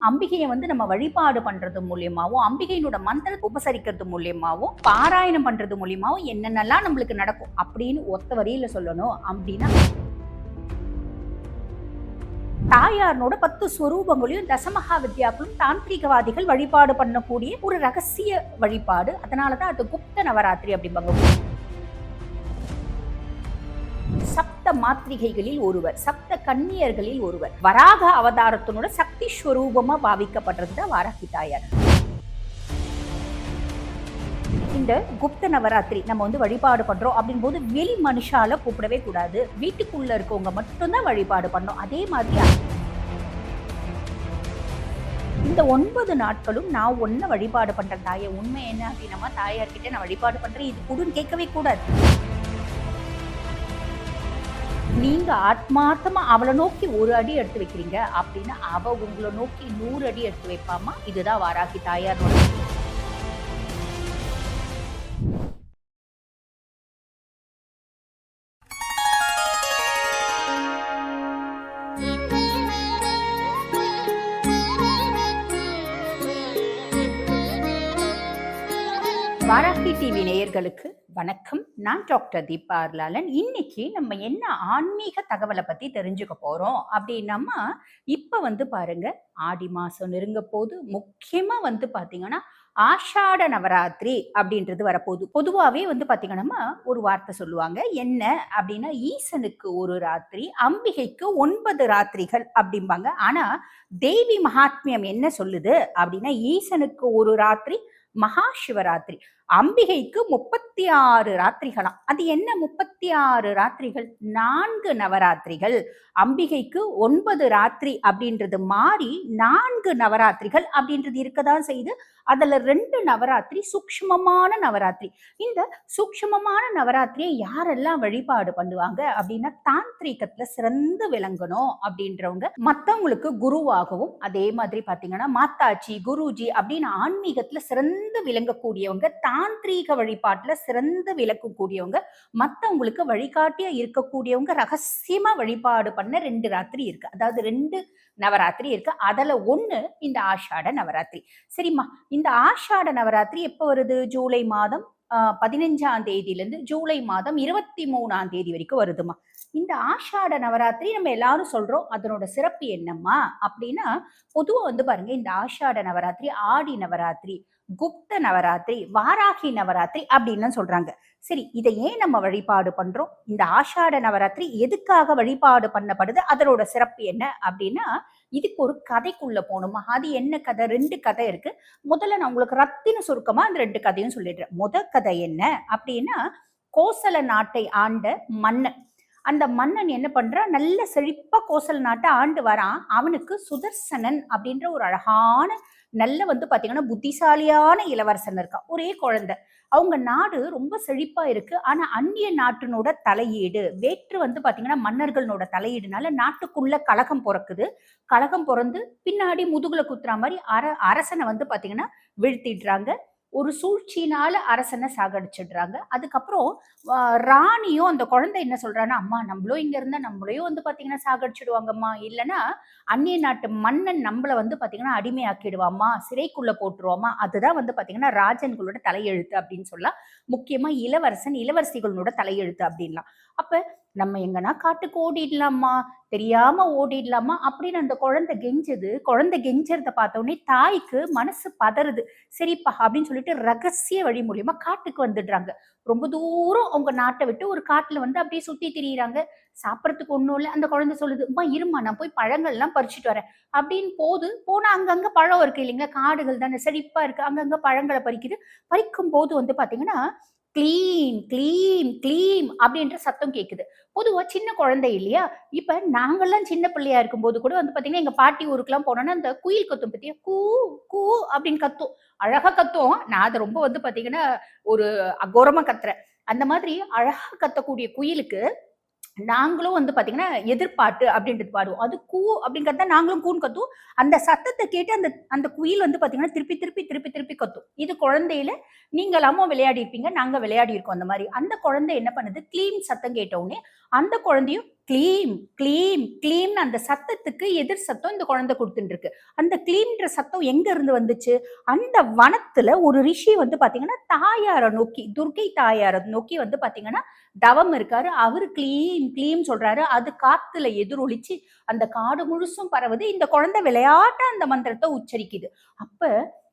அம்பிகையை நம்ம வழிபாடு பண்றது மூலியமாவும், அம்பிகையினோட மந்திரத்தை உபசரிக்கிறது மூலியமாவும், பாராயணம் பண்றது மூலியமாவும் என்னென்னலாம் நம்மளுக்கு நடக்கும் அப்படின்னு ஒத்த வரியில சொல்லணும் அப்படின்னா, தாயாரனோட 10 ஸ்வரூபங்களையும் தசமகா வித்யாக்களும் தாந்திரிகவாதிகள் வழிபாடு பண்ணக்கூடிய ஒரு ரகசிய வழிபாடு. அதனாலதான் அது குப்த நவராத்திரி அப்படிம்பாங்க. சப்த மாத்ரிகைகளில் ஒருவர், சப்த கன்னியர்களில் ஒருவர், வராக அவதாரத்தினோட சக்தி ஸ்வரூபமா பாவிக்கப்படுறதுதான் வாராகி தாயார். இந்த குப்த நவராத்திரி நம்ம வழிபாடு பண்றோம் அப்படின் போது வெளி மனுஷால கூப்பிடவே கூடாது. வீட்டுக்குள்ள இருக்கவங்க மட்டும்தான் வழிபாடு பண்ணோம். அதே மாதிரி இந்த 9 நாட்களும் நான் ஒன்ன வழிபாடு பண்றேன் தாயை. உண்மை என்ன அப்படின்னா, தாயார்கிட்ட நான் வழிபாடு பண்றேன், இது குடுன்னு கேட்கவே கூடாது. நீங்க ஆத்மார்த்தமா அவளை நோக்கி ஒரு அடி எடுத்து வைக்கிறீங்க அப்படின்னா, அவ உங்களை நோக்கி 100 அடி எடுத்து வைப்பாமா. இதுதான் வாராகி தாயாரோட. வாராகி டிவி நேயர்களுக்கு வணக்கம். நான் டாக்டர் தீபா அருளாளன். இன்னைக்கு நம்ம என்ன ஆன்மீக தகவலை பத்தி தெரிஞ்சுக்க போறோம் அப்படின்னா, இப்ப பாருங்க, ஆடி மாசம் நெருங்க போது. முக்கியமா பாத்தீங்கன்னா ஆஷாட நவராத்திரி அப்படின்றது வரப்போகுது. பொதுவாவே பாத்தீங்கன்னா ஒரு வார்த்தை சொல்லுவாங்க, என்ன அப்படின்னா, ஈசனுக்கு ஒரு ராத்திரி, அம்பிகைக்கு 9 ராத்திரிகள் அப்படிம்பாங்க. ஆனா தேவி மகாத்மியம் என்ன சொல்லுது அப்படின்னா, ஈசனுக்கு ஒரு ராத்திரி மகா சிவராத்திரி, அம்பிகைக்கு 36 ராத்திரிகளாம். அது என்ன 36 ராத்திரிகள்? 4 நவராத்திரிகள். அம்பிகைக்கு 9 ராத்திரி அப்படின்றது மாறி 4 நவராத்திரிகள் அப்படின்றது இருக்கதான் செய்து. அதுல 2 நவராத்திரி சூக்ஷ்மமான நவராத்திரி. இந்த சூக்ஷ்மமான நவராத்திரியை யாரெல்லாம் வழிபாடு பண்ணுவாங்க அப்படின்னா, தாந்திரிகத்துல சிறந்து விளங்கணும் அப்படின்றவங்க, மத்தவங்களுக்கு குருவாகவும், அதே மாதிரி பாத்தீங்கன்னா மாத்தாச்சி, குருஜி அப்படின்னு ஆன்மீகத்துல சிறந்து விளங்கக்கூடியவங்க, தாந்திரீக வழிபாட்டுல சிறந்து விளக்கக்கூடியவங்க, மத்தவங்களுக்கு வழிகாட்டியா இருக்கக்கூடியவங்க, ரகசியமா வழிபாடு பண்ண 2 ராத்திரி இருக்கு. அதாவது 2 நவராத்திரி இருக்கு. அதுல ஒண்ணு இந்த ஆஷாட நவராத்திரி. சரிம்மா, இந்த ஆஷாட நவராத்திரி எப்ப வருது? ஜூலை மாதம் 15ஆம் தேதியிலிருந்து ஜூலை மாதம் 23ஆம் தேதி வரைக்கும் வருதுமா. இந்த ஆஷாட நவராத்திரி நம்ம எல்லாரும் சொல்றோம், அதனோட சிறப்பு என்னம்மா அப்படின்னா, பொதுவா பாருங்க, இந்த ஆஷாட நவராத்திரி, ஆடி நவராத்திரி, குப்த நவராத்திரி, வாராகி நவராத்திரி அப்படின்னு சொல்றாங்க. சரி, இதை ஏன் நம்ம வழிபாடு பண்றோம்? இந்த ஆஷாட நவராத்திரி எதுக்காக வழிபாடு பண்ணப்படுது? அதனோட சிறப்பு என்ன அப்படின்னா, இதுக்கு ஒரு கதைக்குள்ள போகணுமா. அது என்ன கதை? 2 கதை இருக்கு. முதல்ல நான் உங்களுக்கு ரத்தின சுருக்கமா அந்த 2 கதையும் சொல்லிடுறேன். முதல் கதை என்ன அப்படின்னா, கோசல நாட்டை ஆண்ட மன்னன். அந்த மன்னன் என்ன பண்றான், நல்ல செழிப்பா கோசல நாட்டை ஆண்டு வரான். அவனுக்கு சுதர்சனன் அப்படின்ற ஒரு அழகான, நல்ல பாத்தீங்கன்னா புத்திசாலியான இளவரசன் இருக்கான். ஒரே குழந்தை. அவங்க நாடு ரொம்ப செழிப்பா இருக்கு. ஆனா அந்நிய நாட்டினோட தலையீடு, வேற்று பாத்தீங்கன்னா மன்னர்களோட தலையீடுனால நாட்டுக்குள்ள கலகம் பிறக்குது. கலகம் பிறந்து பின்னாடி முதுகுல குத்துற மாதிரி அரசனை பாத்தீங்கன்னா வீழ்த்திடுறாங்க. ஒரு சூழ்ச்சியினால அரசனை சாகடிச்சிடுறாங்க. அதுக்கப்புறம் ராணியும் அந்த குழந்தை என்ன சொல்றான்னா, அம்மா நம்மளும் இங்க இருந்தா நம்மளையும் பாத்தீங்கன்னா சாகடிச்சிடுவாங்கம்மா, இல்லைன்னா அந்நிய நாட்டு மன்னன் நம்மள பாத்தீங்கன்னா அடிமையாக்கிடுவாமா, சிறைக்குள்ள போட்டுருவாமா. அதுதான் பாத்தீங்கன்னா ராஜன்களோட தலையெழுத்து அப்படின்னு சொல்லலாம். முக்கியமா இளவரசன் இளவரசிகளோட தலையெழுத்து அப்படின்லாம். அப்ப நம்ம எங்கன்னா காட்டுக்கு ஓடிடலாமா, தெரியாம ஓடிடலாமா அப்படின்னு அந்த குழந்தை கெஞ்சுது. குழந்தை கெஞ்சறத பார்த்த உடனே தாய்க்கு மனசு பதறுது. சரிப்பா அப்படின்னு சொல்லிட்டு ரகசிய வழி மூலியமா காட்டுக்கு வந்துடுறாங்க. ரொம்ப தூரம் அவங்க நாட்டை விட்டு ஒரு காட்டுல அப்படியே சுத்தி திரியிறாங்க. சாப்பிடறதுக்கு ஒண்ணும் இல்லை. அந்த குழந்தை சொல்லுது, அம்மா இருமா, நான் போய் பழங்கள் எல்லாம் பறிச்சுட்டு வரேன் அப்படின்னு போனா அங்கங்க பழம் இருக்கு இல்லைங்களா, காடுகள் தானே, செழிப்பா இருக்கு. அங்கங்க பழங்களை பறிக்குது. பறிக்கும் போது பாத்தீங்கன்னா, கிளீம் கிளீம் கிளீம் அப்படின்ற சத்தம் கேக்குது. பொதுவா சின்ன குழந்தை இல்லையா, இப்ப நாங்கெல்லாம் சின்ன பிள்ளையா இருக்கும்போது கூட பாத்தீங்கன்னா, எங்க பாட்டி ஊருக்குலாம் போனோம்னா அந்த குயில் கத்தும் பத்தியா, கூ கூ அப்படின்னு கத்தும். அழகா கத்தும். நான் அதை ரொம்ப பாத்தீங்கன்னா ஒரு அகோரமா கத்துறேன். அந்த மாதிரி அழகா கத்தக்கூடிய குயிலுக்கு நாங்களும் பாத்தீங்கன்னா எதிர்பாட்டு அப்படின்றது பாடுவோம். அது கூ அப்படின்னு கத்தா நாங்களும் கூன்னு கத்துவோம். அந்த சத்தத்தை கேட்டு அந்த அந்த குயில் பாத்தீங்கன்னா திருப்பி திருப்பி திருப்பி திருப்பி கத்தும். இது குழந்தையில நீங்களாமோ விளையாடி இருப்பீங்க, நாங்க விளையாடி இருக்கோம். அந்த மாதிரி அந்த குழந்தை என்ன பண்ணுது, கிளீன் சத்தம் கேட்ட உடனே அந்த குழந்தையும் கிளீம் கிளீம் கிளீம்னு அந்த சத்தத்துக்கு எதிர் சத்தம் இந்த குழந்தை கொடுத்துட்டு இருக்கு. அந்த கிளீம்ன்ற சத்தம் எங்க இருந்து வந்துச்சு? அந்த வனத்துல ஒரு ரிஷி வந்து பாத்தீங்கன்னா தாயாரை நோக்கி, துர்க்கை தாயாரை நோக்கி வந்து பாத்தீங்கன்னா தவம் இருக்காரு. அவரு கிளீம் கிளீம் சொல்றாரு. அது காத்துல எதிரொலிச்சு அந்த காடு முழுசும் பரவுது. இந்த குழந்தை விளையாட்ட அந்த மந்திரத்தை உச்சரிக்குது. அப்ப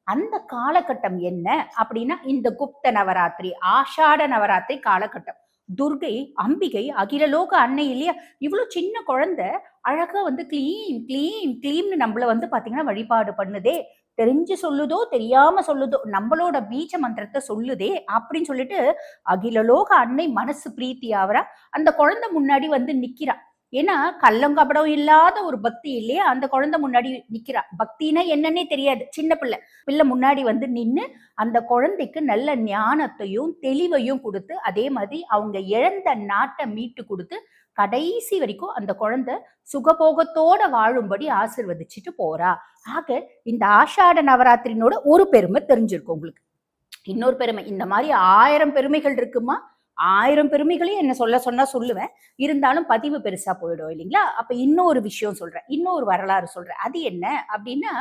அந்த காலகட்டம் என்ன அப்படின்னா இந்த குப்த நவராத்திரி, ஆஷாட நவராத்திரி காலகட்டம். துர்கை, அம்பிகை, அகிலலோக அன்னை இல்லையா? இவ்வளவு சின்ன குழந்தை அழகா வந்து கிளீம் கிளீம் கிளீம்னு நம்மள வந்து பாத்தீங்கன்னா வழிபாடு பண்ணுதே. தெரிஞ்சு சொல்லுதோ தெரியாம சொல்லுதோ நம்மளோட பீஜ மந்திரத்தை சொல்லுதே அப்படின்னு சொல்லிட்டு அகிலலோக அன்னை மனசு பிரீத்தி ஆவரா. அந்த குழந்தை முன்னாடி வந்து நிக்கிறா. ஏன்னா கள்ளங்கபடம் இல்லாத ஒரு பக்தி இல்லையா? அந்த குழந்தை முன்னாடி நிக்கிறா. பக்தினா என்னன்னே தெரியாது, சின்ன பிள்ளை. பிள்ளை முன்னாடி வந்து நின்னு அந்த குழந்தைக்கு நல்ல ஞானத்தையும் தெளிவையும் கொடுத்து, அதே மாதிரி அவங்க இழந்த நாட்டை மீட்டு கொடுத்து, கடைசி வரைக்கும் அந்த குழந்தை சுகபோகத்தோட வாழும்படி ஆசிர்வதிச்சுட்டு போறா. ஆக இந்த ஆஷாட நவராத்திரினோட ஒரு பெருமை தெரிஞ்சிருக்கும் உங்களுக்கு. இன்னொரு பெருமை, இந்த மாதிரி 1000 பெருமைகள் இருக்குமா? 1000 பெருமைகளையும் என்ன சொல்ல சொன்னா சொல்லுவேன். இருந்தாலும் பதிவு பெருசா போயிடும் இல்லைங்களா? அப்ப இன்னொரு விஷயம் சொல்றேன். இன்னொரு வரலாறு சொல்றேன். அது என்ன அப்படின்னா,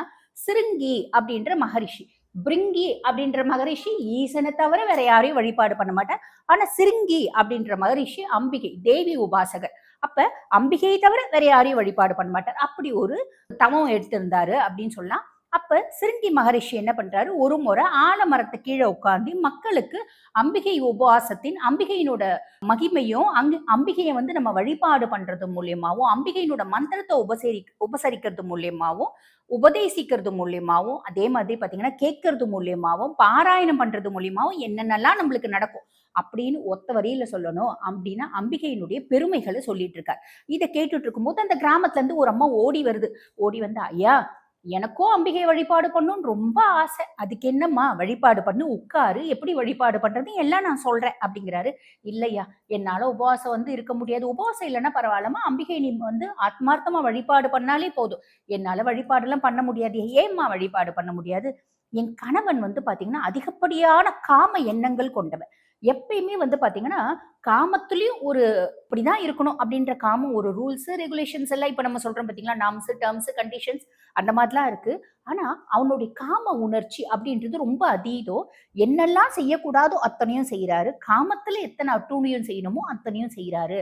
சிருங்கி அப்படின்ற மகரிஷி. பிரிங்கி அப்படின்ற மகரிஷி ஈசனை தவிர வேற யாரையும் வழிபாடு பண்ண மாட்டார். ஆனா சிருங்கி அப்படின்ற மகரிஷி அம்பிகை, தேவி உபாசகர். அப்ப அம்பிகையை தவிர வேற யாரையும் வழிபாடு பண்ண மாட்டார். அப்படி ஒரு தவம் எடுத்திருந்தாரு அப்படின்னு சொல்லலாம். அப்ப சிருங்கி மகரிஷி என்ன பண்றாரு? ஒரு முறை ஆலமரத்து கீழே உட்கார்ந்து மக்களுக்கு அம்பிகை உபவாசத்தின், அம்பிகையினோட மகிமையும், அம்பிகையை வந்து நம்ம வழிபாடு பண்றது மூலியமாவும், அம்பிகையினோட மந்திரத்தை உபசரிக்கிறது மூலியமாவும், உபதேசிக்கிறது மூலியமாவும், அதே மாதிரி பாத்தீங்கன்னா கேட்கறது மூலியமாவும், பாராயணம் பண்றது மூலியமாவும் என்னென்னலாம் நம்மளுக்கு நடக்கும் அப்படின்னு ஒத்த வரியில சொல்லணும் அப்படின்னா அம்பிகையினுடைய பெருமைகளை சொல்லிட்டு இருக்காரு. இதை கேட்டுட்டு இருக்கும்போது அந்த கிராமத்துல இருந்து ஒரு அம்மா ஓடி வருது. ஓடி வந்து, ஐயா, எனக்கும் அம்பிகை வழிபாடு பண்ணணும்னு ரொம்ப ஆசை. அதுக்கு என்னம்மா, வழிபாடு பண்ணு, உட்காரு, எப்படி வழிபாடு பண்றது எல்லாம் நான் சொல்றேன் அப்படிங்கிறாரு. இல்லையா, என்னால உபவாசம் வந்து இருக்க முடியாது. உபவாசம் இல்லைன்னா பரவாயில்லமா, அம்பிகை நீ வந்து ஆத்மார்த்தமா வழிபாடு பண்ணாலே போதும். என்னால வழிபாடு எல்லாம் பண்ண முடியாது. ஏம்மா வழிபாடு பண்ண முடியாது? என் கணவன் வந்து பாத்தீங்கன்னா அதிகப்படியான காம எண்ணங்கள் கொண்டவன். எப்பயுமே வந்து பாத்தீங்கன்னா காமத்திலயும் ஒரு இப்படிதான் இருக்கணும் அப்படின்ற காமம், ஒரு ரூல்ஸ் ரெகுலேஷன்ஸ் எல்லாம் இப்ப நம்ம சொல்றோம் பாத்தீங்களா, நார்ம்ஸ் டேர்ம்ஸ் கண்டிஷன்ஸ் அந்த மாதிரிலாம் இருக்கு. ஆனா அவனுடைய காம உணர்ச்சி அப்படின்றது ரொம்ப அதீதம். என்னெல்லாம் செய்யக்கூடாதோ அத்தனையும் செய்யறாரு. காமத்துல எத்தனை அட்டூழியம் செய்யணுமோ அத்தனையும் செய்யறாரு.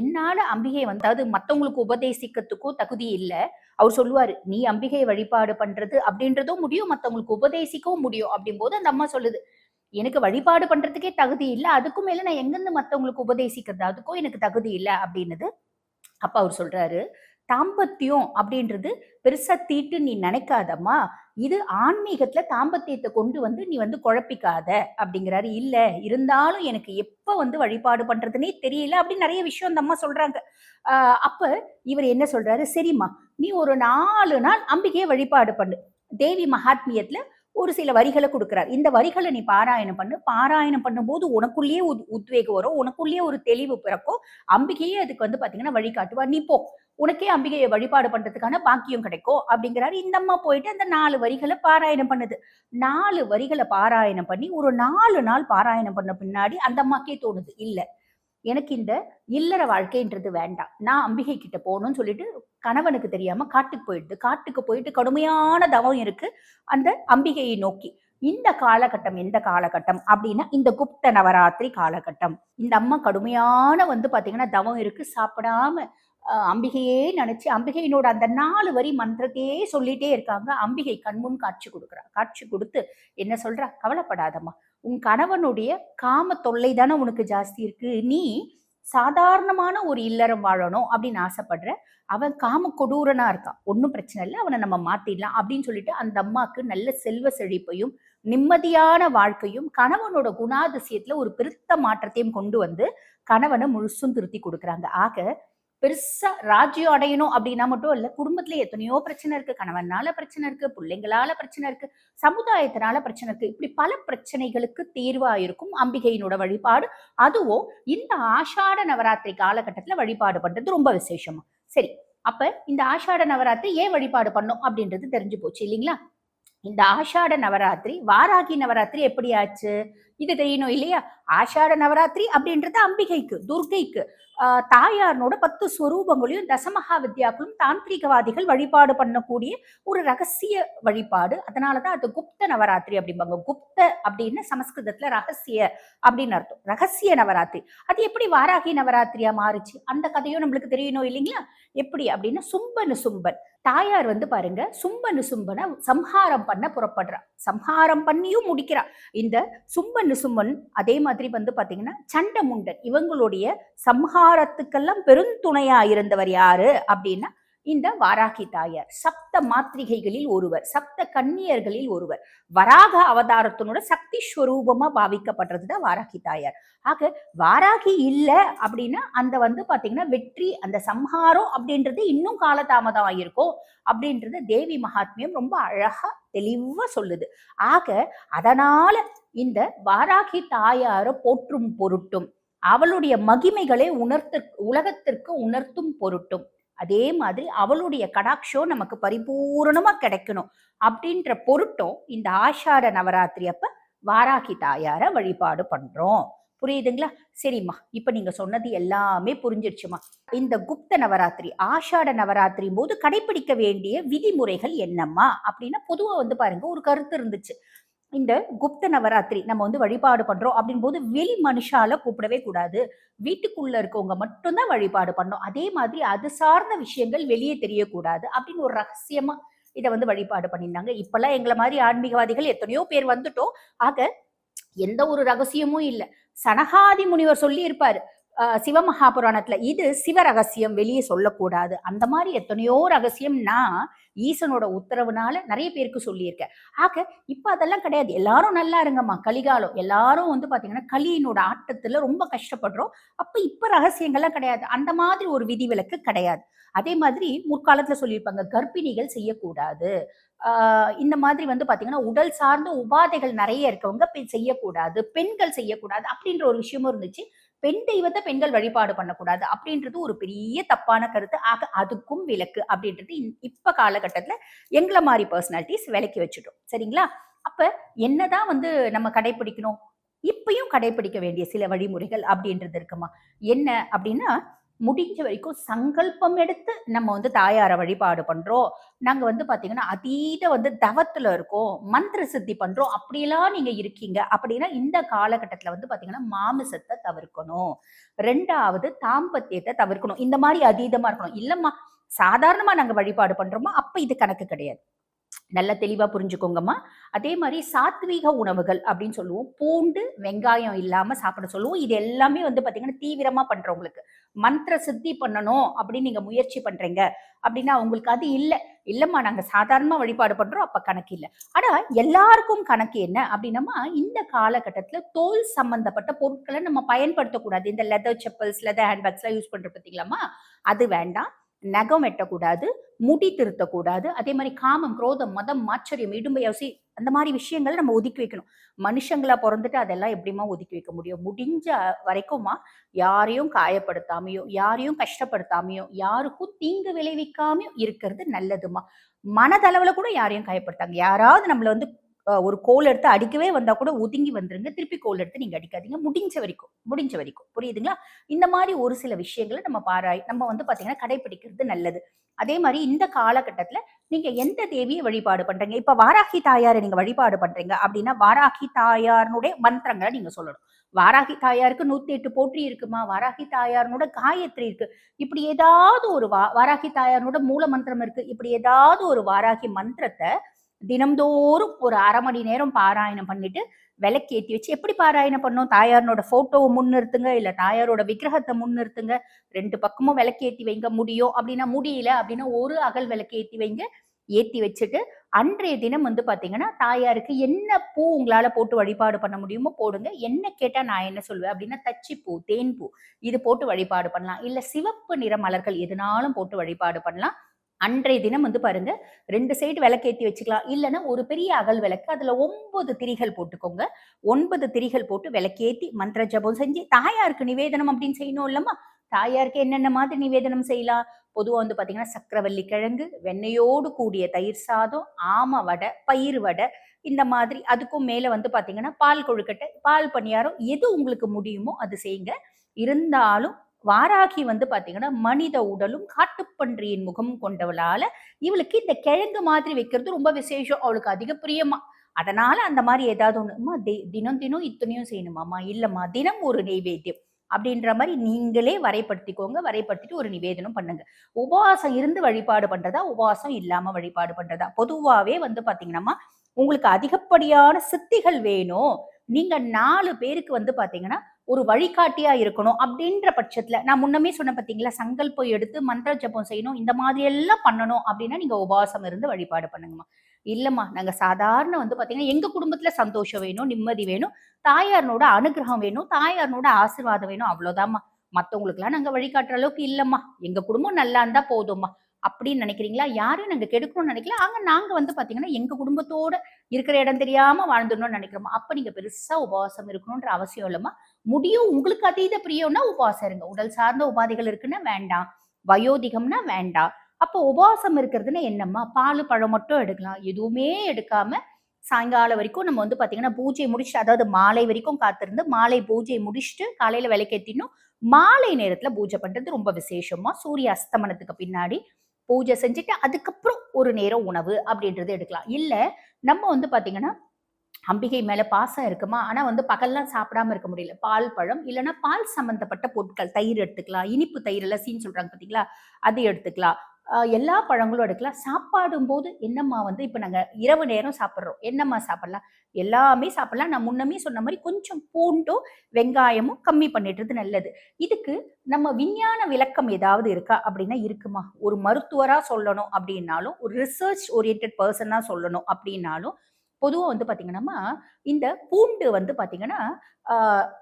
என்னால அம்பிகை வந்தாவது மத்தவங்களுக்கு உபதேசிக்கிறதுக்கோ தகுதி இல்லை. அவர் சொல்லுவாரு, நீ அம்பிகையை வழிபாடு பண்றது அப்படின்றதும் முடியும், மத்தவங்களுக்கு உபதேசிக்கவும் முடியும். அப்படின் போது அந்த அம்மா சொல்லுது, எனக்கு வழிபாடு பண்றதுக்கே தகுதி இல்ல. அதுக்கும் மேல நான் எங்கிருந்து மத்தவங்களுக்கு உபதேசிக்கிறது? அதுக்கும் எனக்கு தகுதி இல்ல அப்படின்னுது. அப்ப அவர் சொல்றாரு, தாம்பத்தியம் அப்படின்றது பெருசா தீட்டு நீ நினைக்காதம்மா. இது ஆன்மீகத்துல தாம்பத்தியத்தை கொண்டு வந்து நீ வந்து குழப்பிக்காத அப்படிங்கிறாரு. இல்ல, இருந்தாலும் எனக்கு எப்ப வந்து வழிபாடு பண்றதுன்னே தெரியல அப்படின்னு நிறைய விஷயம் அந்த அம்மா சொல்றாங்க. அப்ப இவர் என்ன சொல்றாரு, சரிம்மா, நீ ஒரு 4 நாள் அம்பிகையை வழிபாடு பண்ணு. தேவி மகாத்மியத்துல ஒரு சில வரிகளை கொடுக்கிறார். இந்த வரிகளை நீ பாராயணம் பண்ணு. பாராயணம் பண்ணும்போது உனக்குள்ளேயே உத்வேகம் வரும், உனக்குள்ளேயே ஒரு தெளிவு பிறக்கும். அம்பிகையே அதுக்கு வந்து பாத்தீங்கன்னா வழிகாட்டுவா. நீ போ, உனக்கே அம்பிகையை வழிபாடு பண்றதுக்கான பாக்கியம் கிடைக்கும் அப்படிங்கிறாரு. இந்த அம்மா போயிட்டு அந்த 4 வரிகளை பாராயணம் பண்ணுது. 4 வரிகளை பாராயணம் பண்ணி ஒரு 4 நாள் பாராயணம் பண்ண பின்னாடி அந்த அம்மாக்கே தோணுது, இல்ல, எனக்கு இந்த இல்லற வாழ்க்கைன்றது வேண்டாம், நான் அம்பிகை கிட்ட போகணும்னு சொல்லிட்டு கணவனுக்கு தெரியாம காட்டுக்கு போயிடுது. காட்டுக்கு போயிட்டு கடுமையான தவம் இருக்கு அந்த அம்பிகையை நோக்கி. இந்த காலகட்டம் எந்த காலகட்டம் அப்படின்னா இந்த குப்த நவராத்திரி காலகட்டம். இந்த அம்மா கடுமையான வந்து பாத்தீங்கன்னா தவம் இருக்கு, சாப்பிடாம அம்பிகையே நினைச்சு அம்பிகையினோட அந்த 4 வரி மந்திரத்தையே சொல்லிட்டே இருக்காங்க. அம்பிகை கண்முன் காட்சி கொடுக்குறா. காட்சி கொடுத்து என்ன சொல்றா, கவலைப்படாதம்மா, உன் கணவனுடைய காம தொல்லை தானே உனக்கு ஜாஸ்தி இருக்கு. நீ சாதாரணமான ஒரு இல்லறம் வாழணும் அப்படின்னு ஆசைப்படுற. அவன் காம கொடூரனா இருக்கான், ஒன்னும் பிரச்சனை இல்லை, அவனை நம்ம மாத்திடலாம் அப்படின்னு சொல்லிட்டு அந்த அம்மாக்கு நல்ல செல்வ செழிப்பையும் நிம்மதியான வாழ்க்கையும் கணவனோட குணாதிசயத்துல ஒரு பெருத்த மாற்றத்தையும் கொண்டு வந்து கணவனை முழுசும் திருத்தி கொடுக்குறாங்க. ஆக பெருசா ராஜ்யம் அடையணும் அப்படின்னா மட்டும் இல்ல, குடும்பத்துல எத்தனையோ பிரச்சனை இருக்கு, கணவனால பிரச்சனை இருக்கு, பிள்ளைங்களால பிரச்சனை இருக்கு, சமுதாயத்தினால பிரச்சனை இருக்கு. இப்படி பல பிரச்சனைகளுக்கு தீர்வா இருக்கும் அம்பிகையினோட வழிபாடு. அதுவும் இந்த ஆஷாட நவராத்திரி காலகட்டத்துல வழிபாடு பண்றது ரொம்ப விசேஷமா. சரி, அப்ப இந்த ஆஷாட நவராத்திரி ஏன் வழிபாடு பண்ணும் அப்படின்றது தெரிஞ்சு போச்சு இல்லைங்களா? இந்த ஆஷாட நவராத்திரி, வாராகி நவராத்திரி எப்படி ஆச்சு? இது தெரியணும் இல்லையா? ஆஷாட நவராத்திரி அப்படின்றது அம்பிகைக்கு, துர்க்கைக்கு. தாயார்னோட 10 ஸ்வரூபங்களையும் தசமகா வித்யாக்களும் தாந்திரிகவாதிகள் வழிபாடு பண்ணக்கூடிய ஒரு ரகசிய வழிபாடு. அதனால தான் அது குப்த நவராத்திரி அப்படிம்பாங்க. குப்த அப்படின்னு சமஸ்கிருதத்துல ரகசிய அப்படின்னு அர்த்தம். ரகசிய நவராத்திரி. அது எப்படி வாராகி நவராத்திரியா மாறுச்சு? அந்த கதையும் நம்மளுக்கு தெரியணும் இல்லைங்களா? எப்படி அப்படின்னா சும்பனு சும்பன். தாயார் வந்து பாருங்க சும்ப நிசும்பனை சம்ஹாரம் பண்ண புறப்படுறா. சம்ஹாரம் பண்ணியும் முடிக்கிறா. இந்த சும்ப நிசும்பன் அதே மாதிரி வந்து பாத்தீங்கன்னா சண்டமுண்டன் இவங்களுடைய சம்ஹாரத்துக்கெல்லாம் பெருந்துணையா இருந்தவர் யாரு அப்படின்னா இந்த வாராகி தாயார். சப்த மாத்திரிகைகளில் ஒருவர், சப்த கன்னியர்களில் ஒருவர். வராக அவதாரத்தினோட சக்தி ஸ்வரூபமா பாவிக்கப்படுறதுதான் வாராகி தாயார். ஆக வாராகி இல்ல அப்படின்னா அந்த வந்து பாத்தீங்கன்னா வெற்றி, அந்த சம்ஹாரம் அப்படின்றது இன்னும் காலதாமதம் ஆயிருக்கும் அப்படின்றது தேவி மகாத்மியம் ரொம்ப அழகா தெளிவா சொல்லுது. ஆக அதனால இந்த வாராகி தாயார போற்றும் பொருட்டும் அவளுடைய மகிமைகளை உலகத்திற்கு உணர்த்தும் பொருட்டும் அதே மாதிரி அவளுடைய கடாட்சம் நமக்கு பரிபூர்ணமா கிடைக்கணும் அப்படின்ற பொருட்டும் இந்த ஆஷாட நவராத்திரி அப்ப வாராகி தாயார வழிபாடு பண்றோம். புரியுதுங்களா? சரிம்மா, இப்ப நீங்க சொன்னது எல்லாமே புரிஞ்சிருச்சுமா. இந்த குப்த நவராத்திரி ஆஷாட நவராத்திரி போது கடைபிடிக்க வேண்டிய விதிமுறைகள் என்னம்மா அப்படின்னா பொதுவா வந்து பாருங்க ஒரு கருத்து இருந்துச்சு. இந்த குப்த நவராத்திரி நம்ம வந்து வழிபாடு பண்றோம் அப்படின் போது வெளி மனுஷால கூப்பிடவே கூடாது. வீட்டுக்குள்ள இருக்கவங்க மட்டும்தான் வழிபாடு பண்ணணும். அதே மாதிரி அது சார்ந்த விஷயங்கள் வெளியே தெரியக்கூடாது அப்படின்னு ஒரு ரகசியமா இதை வந்து வழிபாடு பண்ணியிருந்தாங்க. இப்பெல்லாம் எங்களை மாதிரி ஆன்மீகவாதிகள் எத்தனையோ பேர் வந்துட்டோம். ஆக எந்த ஒரு ரகசியமும் இல்லை. சனகாதி முனிவர் சொல்லி இருப்பாரு சிவமகாபுராணத்துல இது சிவ ரகசியம், வெளியே சொல்லக்கூடாது. அந்த மாதிரி எத்தனையோ ரகசியம் நான் ஈசனோட உத்தரவுனால நிறைய பேருக்கு சொல்லியிருக்கேன். ஆக இப்ப அதெல்லாம் கிடையாது. எல்லாரும் நல்லா இருங்கம்மா, கலிகாலம். எல்லாரும் வந்து பாத்தீங்கன்னா கலியினோட ஆட்டத்துல ரொம்ப கஷ்டப்படுறோம். அப்ப இப்ப ரகசியங்கள்லாம் கிடையாது. அந்த மாதிரி ஒரு விதிவிலக்கு கிடையாது. அதே மாதிரி முற்காலத்துல சொல்லியிருப்பாங்க கர்ப்பிணிகள் செய்யக்கூடாது. இந்த மாதிரி வந்து பாத்தீங்கன்னா உடல் சார்ந்த உபாதைகள் நிறைய இருக்கவங்க செய்யக்கூடாது, பெண்கள் செய்யக்கூடாது அப்படின்ற ஒரு விஷயமும் இருந்துச்சு. பெண் தெய்வத்தை பெண்கள் வழிபாடு பண்ணக்கூடாது அப்படின்றது ஒரு பெரிய தப்பான கருத்து. ஆக அதுக்கும் விலக்கு அப்படின்றது இப்ப காலகட்டத்துல எங்களை மாதிரி பர்சனாலிட்டிஸ் விலக்கி வச்சுட்டோம். சரிங்களா? அப்ப என்னதான் வந்து நம்ம கடைபிடிக்கணும்? இப்பயும் கடைபிடிக்க வேண்டிய சில வழிமுறைகள் அப்படின்றது இருக்குமா? என்ன அப்படின்னா முடிஞ்ச வரைக்கும் சங்கல்பம் எடுத்து நம்ம வந்து தாயார வழிபாடு பண்றோம். நாங்க வந்து பாத்தீங்கன்னா அதீத வந்து தவத்துல இருக்கோம், மந்திர சித்தி பண்றோம் அப்படியெல்லாம் நீங்க இருக்கீங்க அப்படின்னா இந்த காலகட்டத்துல வந்து பாத்தீங்கன்னா மாமிசத்தை தவிர்க்கணும். 2வது தாம்பத்தியத்தை தவிர்க்கணும். இந்த மாதிரி அதீதமா இருக்கணும். இல்லம்மா சாதாரணமா நாங்க வழிபாடு பண்றோமா அப்ப இது கணக்கு கிடையாது. நல்ல தெளிவா புரிஞ்சுக்கோங்கம்மா. அதே மாதிரி சாத்வீக உணவுகள் அப்படின்னு சொல்லுவோம். பூண்டு, வெங்காயம் இல்லாம சாப்பிட சொல்லுவோம். இது எல்லாமே வந்து பாத்தீங்கன்னா தீவிரமா பண்றவங்களுக்கு. மந்திர சித்தி பண்ணணும் அப்படின்னு நீங்க முயற்சி பண்றீங்க அப்படின்னா உங்களுக்கு அது இல்ல. இல்லம்மா நாங்க சாதாரணமா வழிபாடு பண்றோம் அப்ப கணக்கு இல்ல. ஆனா எல்லாருக்கும் கணக்கு என்ன அப்படின்னம்மா இந்த காலகட்டத்துல தோல் சம்பந்தப்பட்ட பொருட்களை நம்ம பயன்படுத்தக்கூடாது. இந்த லெதர் செப்பல்ஸ், லெதர் ஹேண்ட்பேக்ஸ் எல்லாம் யூஸ் பண்ற பாத்தீங்களாமா, அது வேண்டாம். நகம் வெட்டக்கூடாது, முடி திருத்தக்கூடாது. அதே மாதிரி காமம், குரோதம், மதம், மாச்சரியம், இடும்பை, அவசி அந்த மாதிரி விஷயங்களை நம்ம ஒதுக்கி வைக்கணும். மனுஷங்களா பிறந்துட்டு அதெல்லாம் எப்படிமா ஒதுக்கி வைக்க முடியும்? முடிஞ்ச வரைக்குமா யாரையும் காயப்படுத்தாமையோ, யாரையும் கஷ்டப்படுத்தாமையோ, யாருக்கும் தீங்கு விளைவிக்காமையும் இருக்கிறது நல்லதுமா. மனதளவுல கூட யாரையும் காயப்படுத்தாங்க. யாராவது நம்மள வந்து ஒரு கோல் எடுத்து அடிக்கவே வந்தா கூட ஒதுங்கி வந்துருங்க. திருப்பி கோல் எடுத்து நீங்க அடிக்காதீங்க. முடிஞ்ச வரைக்கும் முடிஞ்ச வரைக்கும். புரியுதுங்களா? இந்த மாதிரி ஒரு சில விஷயங்களை நம்ம வந்து பாத்தீங்கன்னா கடைபிடிக்கிறது நல்லது. அதே மாதிரி இந்த காலகட்டத்துல நீங்க எந்த தேவியை வழிபாடு பண்றீங்க? இப்ப வாராகி தாயாரை நீங்க வழிபாடு பண்றீங்க அப்படின்னா வாராகி தாயாருடைய மந்திரங்களை நீங்க சொல்லணும். வாராகி தாயாருக்கு 108 போற்றி இருக்குமா? வாராகி தாயாரனோட காயத்ரி இருக்கு. இப்படி ஏதாவது ஒரு வாராகி தாயாரனோட மூல மந்திரம் இருக்கு. இப்படி ஏதாவது ஒரு வாராகி மந்திரத்தை தினம்தோறும் ஒரு 1/2 மணி நேரம் பாராயணம் பண்ணிட்டு விளக்கேத்தி வச்சு எப்படி பாராயணம் பண்ணோம்? தாயாரனோட போட்டோவை முன்னிறுத்துங்க, இல்ல தாயாரோட விக்கிரகத்தை முன்னிறுத்துங்க. 2 பக்கமும் விளக்கேத்தி வைங்க. முடியும் அப்படின்னா முடியல அப்படின்னா ஒரு அகல் விளக்கேத்தி வைங்க. ஏத்தி வச்சுட்டு அன்றைய தினம் வந்து பாத்தீங்கன்னா தாயாருக்கு என்ன பூ உங்களால போட்டு வழிபாடு பண்ண முடியுமோ போடுங்க. என்ன கேட்டா நான் என்ன சொல்லுவேன் அப்படின்னா தச்சிப்பூ, தேன்பூ இது போட்டு வழிபாடு பண்ணலாம். இல்ல சிவப்பு நிற மலர்கள் எதுனாலும் போட்டு வழிபாடு பண்ணலாம். அன்றைய தினம் வந்து பாருங்க 2 சைடு விளக்கேத்தி வச்சுக்கலாம். இல்லைன்னா ஒரு பெரிய அகல் விளக்கு அதுல 9 திரிகள் போட்டுக்கோங்க. 9 திரிகள் போட்டு விளக்கேத்தி மந்திர ஜபம் செஞ்சு தாயாருக்கு நிவேதனம் அப்படின்னு செய்யணும் இல்லம்மா. தாயாருக்கு என்னென்ன மாதிரி நிவேதனம் செய்யலாம்? பொதுவா வந்து பார்த்தீங்கன்னா, சர்க்கரைவள்ளி கிழங்கு, வெண்ணெயோடு கூடிய தயிர் சாதம், ஆம வடை, பயிறு வடை இந்த மாதிரி. அதுக்கும் மேல வந்து பார்த்தீங்கன்னா, பால் கொழுக்கட்டை, பால் பணியாரம் எது உங்களுக்கு முடியுமோ அது செய்யுங்க. இருந்தாலும் வாராகி வந்து பார்த்தீங்கன்னா, மனித உடலும் காட்டுப்பன்றியின் முகமும் கொண்டவளால, இவளுக்கு இந்த கிழங்கு மாதிரி வைக்கிறது ரொம்ப விசேஷம். அவளுக்கு அதிக பிரியமா. அதனால அந்த மாரி ஏதாவது ஒண்ணு, "அம்மா தினம் தினம் இத்தனையும் செய்யணுமாம்மா?" "இல்லம்மா, தினம் ஒரு நெய்வேத்தியம்." அப்படின்ற மாரி நீங்களே வரைப்படுத்திக்கோங்க. வரைப்படுத்திட்டு ஒரு நிவேதனம் பண்ணுங்க. உபவாசம் இருந்து வழிபாடு பண்றதா, உபவாசம் இல்லாம வழிபாடு பண்றதா? பொதுவாவே வந்து பார்த்தீங்கன்னாம்மா, உங்களுக்கு அதிகப்படியான சித்திகள் வேணும். நீங்க 4 பேருக்கு வந்து பார்த்தீங்கன்னா, ஒரு வழிகாட்டியா இருக்கணும் அப்படின்ற பட்சத்துல, நான் முன்னமே சொன்னேன் பார்த்தீங்களா, சங்கல்பம் எடுத்து மந்திர ஜபம் செய்யணும். இந்த மாதிரி எல்லாம் பண்ணணும் அப்படின்னா, நீங்க உபவாசம் இருந்து வழிபாடு பண்ணுங்கம்மா. இல்லம்மா, நாங்க சாதாரண வந்து பார்த்தீங்கன்னா, எங்க குடும்பத்துல சந்தோஷம் வேணும், நிம்மதி வேணும், தாயாரினோட அனுகிரகம் வேணும், தாயாரினோட ஆசீர்வாதம் வேணும், அவ்வளோதாம்மா. மத்தவங்களுக்கெல்லாம் நாங்க வழிகாட்டுற அளவுக்கு இல்லம்மா. எங்க குடும்பம் நல்லா இருந்தா போதும்மா. அப்படின்னு நினைக்கிறீங்களா? யாரையும் நாங்க கெடுக்கணும்னு நினைக்கல. நாங்க வந்து பார்த்தீங்கன்னா, எங்க குடும்பத்தோட இருக்கிற இடம் தெரியாம வாழ்ந்துடணும்னு நினைக்கிறோம்மா. அப்ப நீங்க பெருசா உபவாசம் இருக்கணும்ன்ற அவசியம் இல்லம்மா. முடியும் உங்களுக்கு அதீத பிரியம்னா உபவாசம் இருங்க. உடல் சார்ந்த உபாதைகள் இருக்குன்னா வேண்டாம். வயோதிகம்னா வேண்டாம். அப்போ உபவாசம் இருக்கிறதுன்னா என்னம்மா? பாலு, பழம் மட்டும் எடுக்கலாம். எதுவுமே எடுக்காம சாயங்காலம் வரைக்கும் நம்ம வந்து பார்த்தீங்கன்னா, பூஜை முடிச்சுட்டு அதாவது மாலை வரைக்கும் காத்திருந்து, மாலை பூஜை முடிச்சுட்டு காலையில விளக்கேத்திடணும். மாலை நேரத்துல பூஜை பண்றது ரொம்ப விசேஷமா. சூரிய அஸ்தமனத்துக்கு பின்னாடி பூஜை செஞ்சுட்டு, அதுக்கப்புறம் ஒரு நேரம் உணவு அப்படின்றது எடுக்கலாம். இல்ல நம்ம வந்து பார்த்தீங்கன்னா, அம்பிகை மேல பாசம் இருக்குமா, ஆனா வந்து பகல்லாம் சாப்பிடாம இருக்க முடியல. பால், பழம் இல்லன்னா பால் சம்பந்தப்பட்ட பொருட்கள். தயிர் எடுத்துக்கலாம். இனிப்பு தயிர் லஸ்ஸின்னு சொல்றாங்க பார்த்தீங்களா? அது எடுத்துக்கலாம். எல்லா பழங்களும் எடுக்கலாம். சாப்பாடும்போது என்னம்மா வந்து இப்ப நாங்க இரவு நேரம் சாப்பிடுறோம். என்னம்மா சாப்பிடலாம்? எல்லாமே சாப்பிடலாம். நான் முன்னமே சொன்ன மாரி கொஞ்சம் பூண்டும், வெங்காயமும் கம்மி பண்ணிடுறது நல்லது. இதுக்கு நம்ம விஞ்ஞான விளக்கம் ஏதாவது இருக்கா? அப்படின்னா இருக்குமா. ஒரு மருத்துவரா சொல்லணும் அப்படின்னாலும், ஒரு ரிசர்ச் ஓரியன்டட் பெர்சனா சொல்லணும் அப்படின்னாலும், பொதுவா வந்து பார்த்தீங்கன்னாம்மா, இந்த பூண்டு வந்து பார்த்தீங்கன்னா, ஆ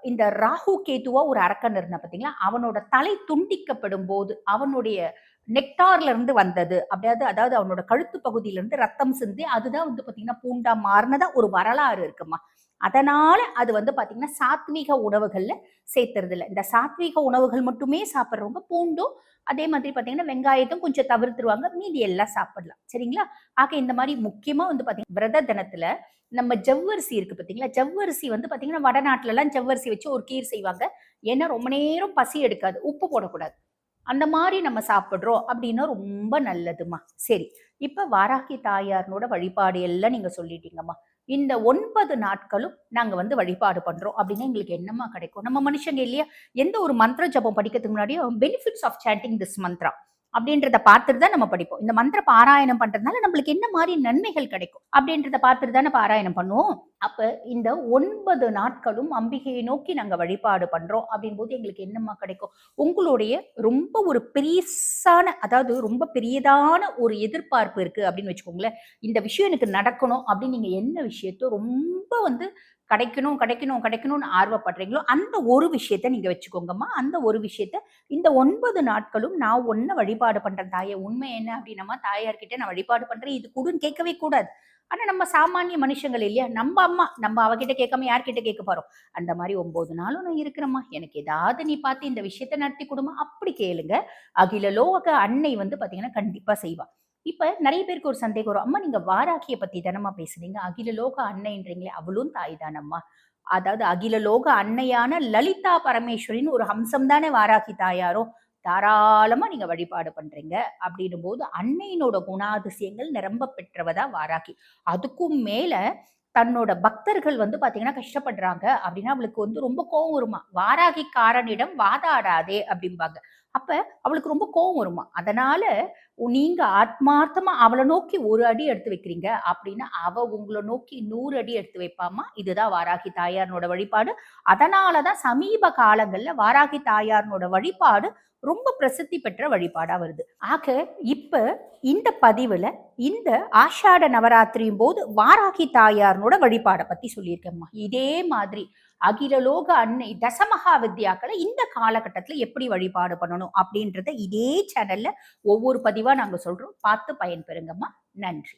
இந்த ராகு கேதுவா ஒரு அரக்கன் இருந்தான் பார்த்தீங்களா? அவனோட தலை துண்டிக்கப்படும்போது, அவனுடைய நெக்டார்ல இருந்து வந்தது. அப்படியாவது அதாவது அவனோட கழுத்து பகுதியில இருந்து ரத்தம் சிந்தி, அதுதான் வந்து பார்த்தீங்கன்னா, பூண்டா மாறுனதா ஒரு வரலாறு இருக்குமா. அதனால அது வந்து பார்த்தீங்கன்னா, சாத்வீக உணவுகள்ல சேர்த்துறதில்ல. இந்த சாத்வீக உணவுகள் மட்டுமே சாப்பிடுறவங்க பூண்டும், அதே மாதிரி பார்த்தீங்கன்னா, வெங்காயத்தையும் கொஞ்சம் தவிர்த்துருவாங்க. மீதி எல்லாம் சாப்பிடலாம். சரிங்களா? ஆக இந்த மாரி முக்கியமா வந்து பார்த்தீங்கன்னா, விரத தினத்துல நம்ம ஜவ்வரிசி இருக்கு பார்த்தீங்களா? ஜவ்வரிசி வந்து பார்த்தீங்கன்னா, வடநாட்டுலலாம் ஜவ்வரிசி வச்சு ஒரு கீர் செய்வாங்க. ஏன்னா ரொம்ப நேரம் பசி எடுக்காது. உப்பு போடக்கூடாது. அந்த மாரி நம்ம சாப்பிடுறோம் அப்டின்னா ரொம்ப நல்லதும்மா. சரி. இப்ப வாராகி தாயாரினோட வழிபாடு எல்லாம் நீங்க சொல்லிட்டீங்கம்மா. இந்த 9 நாட்களும் நாங்க வந்து வழிபாடு பண்றோம் அப்டின்னா எங்களுக்கு என்னம்மா கிடைக்கும்? நம்ம மனுஷங்க இல்லையா? எந்த ஒரு மந்திர ஜபம் படிக்கிறதுக்கு முன்னாடியும் benefits of chanting this mantra அப்டின்றத பார்த்துட்டு தான் நம்ம படிப்போம். இந்த மந்திர பாராயணம் பண்றதுனால நம்மளுக்கு என்ன மாரி நன்மைகள் கிடைக்கும்? அப்டின்றத பார்த்துட்டு தானே பாராயணம் பண்ணுவோம். அப்ப இந்த 9 நாட்களும் அம்பிகையை நோக்கி நாங்க வழிபாடு பண்றோம் அப்டிங்கும்போது எங்களுக்கு என்னம்மா கிடைக்கும்? உங்களுடைய ரொம்ப ஒரு பெரிசான அதாவது ரொம்ப பெரியதான ஒரு எதிர்பார்ப்பு இருக்கு அப்படின்னு வச்சுக்கோங்களேன். இந்த விஷயம் எனக்கு நடக்கணும் அப்படின்னு நீங்க என்ன விஷயத்த ரொம்ப வந்து கிடைக்கணும், கிடைக்கணும், கிடைக்கணும்னு ஆர்வப்படுறீங்களோ, அந்த ஒரு விஷயத்த நீங்க வச்சுக்கோங்கம்மா. அந்த ஒரு விஷயத்த இந்த 9 நாட்களும் நான் உன்ன வழிபாடு பண்றேன் தாயே. உண்மை என்ன அப்படின்னம்மா, தாயார்கிட்ட நான் வழிபாடு பண்றேன். இது குடுன்னு கேட்கவே கூடாது. ஆனா நம்ம சாமானிய மனுஷங்கள் இல்லையா? நம்ம அம்மா, நம்ம அவகிட்ட கேட்காம யார்கிட்ட கேட்க போறோம்? அந்த மாரி 9 நாளும் நான் இருக்கிறேம்மா. எனக்கு ஏதாவது நீ பார்த்து இந்த விஷயத்த நடத்தி குடும்மா. அப்படி கேளுங்க. அகில லோக அன்னை வந்து பார்த்தீங்கன்னா, கண்டிப்பா செய்வா. இப்ப நெறைய பேருக்கு ஒரு சந்தேகம் வரும். அம்மா நீங்க வாராகிய பத்தி தானம்மா பேசுனீங்க. அகில லோக அன்னைன்றீங்களே, அவளும் தாய் தானம்மா. அதாவது அகில லோக அன்னையான லலிதா பரமேஸ்வரின்னு ஒரு அம்சம் தானே வாராகி தாயாரும். தாராளமா நீங்க வழிபாடு பண்றீங்க. அப்படின்னும்போது அன்னையினோட குணாதிசயங்கள் நிரம்ப பெற்றவ தான் வாராகி. அதுக்கும் மேல தன்னோட பக்தர்கள் வந்து பார்த்தீங்கன்னா கஷ்டப்படுறாங்க அப்படின்னா, அவளுக்கு வந்து ரொம்ப கோவம் வருமா. "வாராகிக்காரனிடம் வாதாடாதே" அப்படிம்பாங்க. அப்ப அவளுக்கு ரொம்ப கோவம் வருமா. அதனால நீங்க ஆத்மார்த்தமா அவள நோக்கி ஒரு அடி எடுத்து வைக்கிறீங்க அப்படின்னா, அவ உங்கள நோக்கி 100 அடி எடுத்து வைப்பாம்மா. இதுதான் வாராகி தாயாரினோட வழிபாடு. அதனால தான் சமீப காலங்கள்ல வாராகி தாயாரினோட வழிபாடு ரொம்ப பிரசித்தி பெற்ற வழிபாடா வருது. ஆக இப்ப இந்த பதிவுல இந்த ஆஷாட நவராத்திரியும் போது வாராகி தாயாரினோட வழிபாட பத்தி சொல்லியிருக்கேம்மா. இதே மாதிரி அகில லோக அன்னை தசமகா வித்யாக்களை இந்த காலகட்டத்துல எப்படி வழிபாடு பண்ணணும் அப்படின்றத இதே சேனல்ல ஒவ்வொரு பதிவா நாங்க சொல்றோம். பார்த்து பயன்பெறுங்கம்மா. நன்றி.